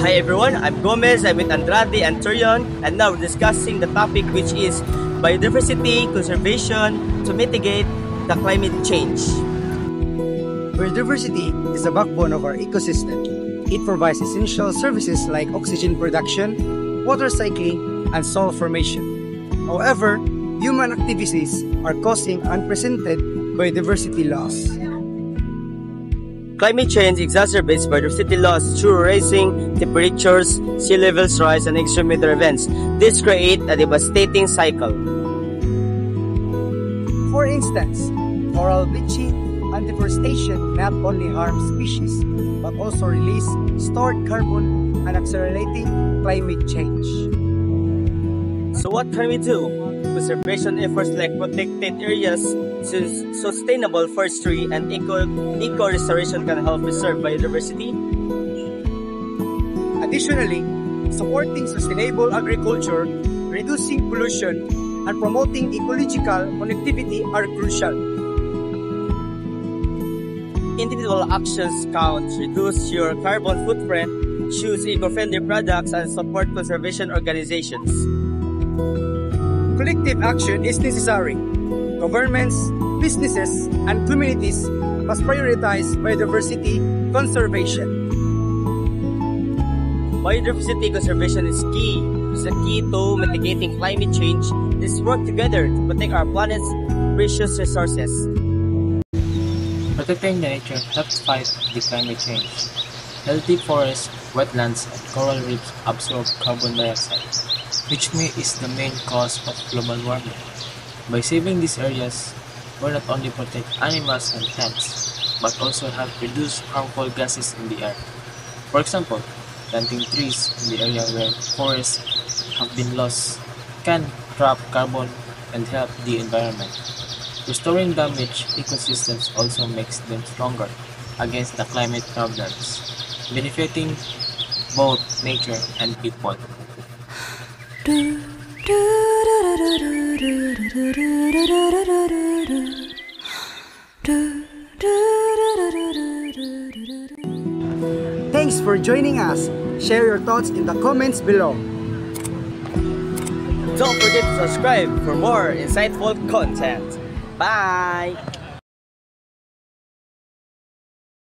Hi everyone, I'm Gomez. I'm with Andrade and Turion, and now we're discussing the topic which is biodiversity conservation to mitigate the climate change. Biodiversity is the backbone of our ecosystem. It provides essential services like oxygen production, water cycling, and soil formation. However, human activities are causing unprecedented biodiversity loss. Climate change exacerbates biodiversity loss through rising temperatures, sea levels rise, and extreme weather events. This creates a devastating cycle. For instance, coral bleaching and deforestation not only harm species but also release stored carbon and accelerating climate change. So what can we do? Conservation efforts like protected areas, sustainable forestry, and eco-restoration can help preserve biodiversity. Additionally, supporting sustainable agriculture, reducing pollution, and promoting ecological connectivity are crucial. Individual actions count. Reduce your carbon footprint, choose eco-friendly products, and support conservation organizations. Collective action is necessary. Governments, businesses, and communities must prioritize biodiversity conservation. Biodiversity conservation is key. It's the key to mitigating climate change. Let's work together to protect our planet's precious resources. Protecting the nature helps fight the climate change. Healthy forests, wetlands, and coral reefs absorb carbon dioxide, which is the main cause of global warming. By saving these areas, we not only protect animals and plants, but also help reduce harmful gases in the air. For example, planting trees in the area where forests have been lost can trap carbon and help the environment. Restoring damaged ecosystems also makes them stronger against the climate problems, benefiting both nature and people. Thanks for joining us. Share your thoughts in the comments below. Don't forget to subscribe for more insightful content. Bye!